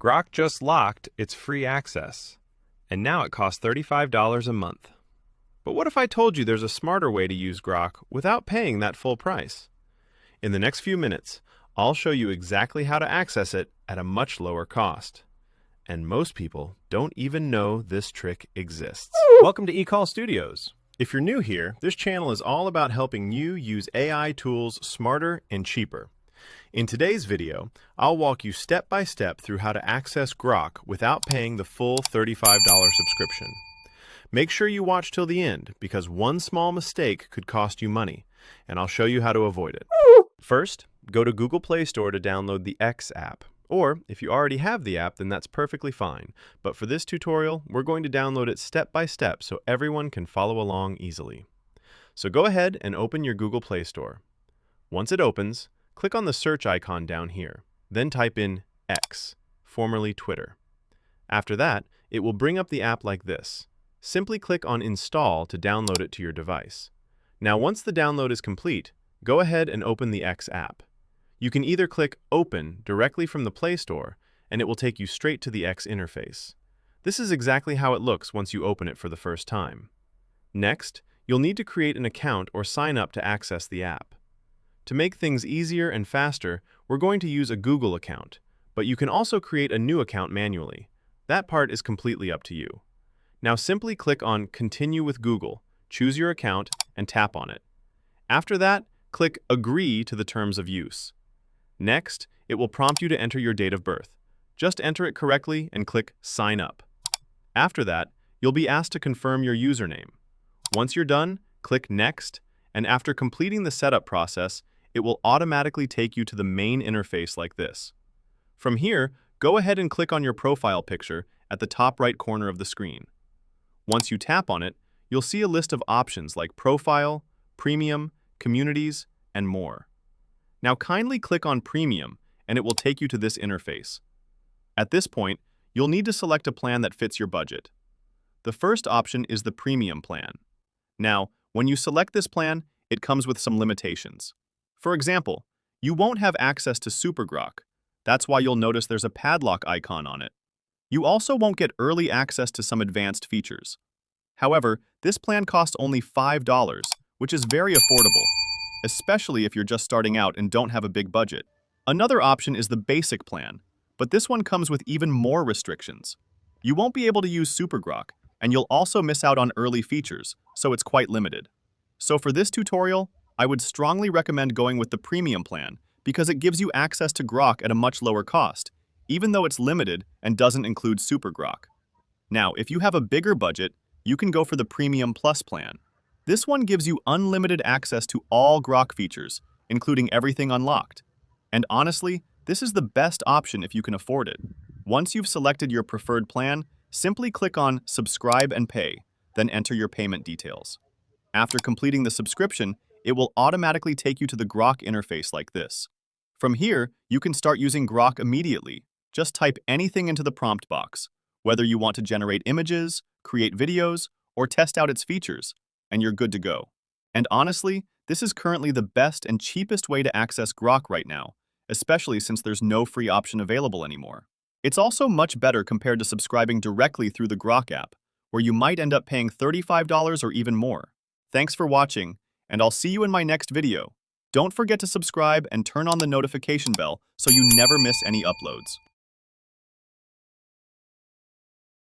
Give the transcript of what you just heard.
Grok just locked its free access, and now it costs $35 a month. But what if I told you there's a smarter way to use Grok without paying that full price? In the next few minutes, I'll show you exactly how to access it at a much lower cost. And most people don't even know this trick exists. Welcome to eCall Studios. If you're new here, this channel is all about helping you use AI tools smarter and cheaper. In today's video, I'll walk you step by step through how to access Grok without paying the full $35 subscription. Make sure you watch till the end, because one small mistake could cost you money, and I'll show you how to avoid it. First, go to Google Play Store to download the X app. Or, if you already have the app, then that's perfectly fine. But for this tutorial, we're going to download it step by step so everyone can follow along easily. So go ahead and open your Google Play Store. Once it opens, click on the search icon down here. Then type in X, formerly Twitter. After that, it will bring up the app like this. Simply click on Install to download it to your device. Now, once the download is complete, go ahead and open the X app. You can either click Open directly from the Play Store, and it will take you straight to the X interface. This is exactly how it looks once you open it for the first time. Next, you'll need to create an account or sign up to access the app. To make things easier and faster, we're going to use a Google account, but you can also create a new account manually. That part is completely up to you. Now simply click on Continue with Google, choose your account, and tap on it. After that, click Agree to the terms of use. Next, it will prompt you to enter your date of birth. Just enter it correctly and click Sign Up. After that, you'll be asked to confirm your username. Once you're done, click Next, and after completing the setup process, it will automatically take you to the main interface like this. From here, go ahead and click on your profile picture at the top right corner of the screen. Once you tap on it, you'll see a list of options like Profile, Premium, Communities, and more. Now kindly click on Premium, and it will take you to this interface. At this point, you'll need to select a plan that fits your budget. The first option is the Premium plan. Now, when you select this plan, it comes with some limitations. For example, you won't have access to Super Grok. That's why you'll notice there's a padlock icon on it. You also won't get early access to some advanced features. However, this plan costs only $5, which is very affordable, especially if you're just starting out and don't have a big budget. Another option is the basic plan, but this one comes with even more restrictions. You won't be able to use Super Grok, and you'll also miss out on early features, so it's quite limited. So for this tutorial, I would strongly recommend going with the Premium plan because it gives you access to Grok at a much lower cost, even though it's limited and doesn't include Super Grok. Now, if you have a bigger budget, you can go for the Premium Plus plan. This one gives you unlimited access to all Grok features, including everything unlocked. And honestly, this is the best option if you can afford it. Once you've selected your preferred plan, simply click on Subscribe and Pay, then enter your payment details. After completing the subscription, it will automatically take you to the Grok interface like this. From here, you can start using Grok immediately. Just type anything into the prompt box, whether you want to generate images, create videos, or test out its features, and you're good to go. And honestly, this is currently the best and cheapest way to access Grok right now, especially since there's no free option available anymore. It's also much better compared to subscribing directly through the Grok app, where you might end up paying $35 or even more. Thanks for watching, and I'll see you in my next video. Don't forget to subscribe and turn on the notification bell so you never miss any uploads.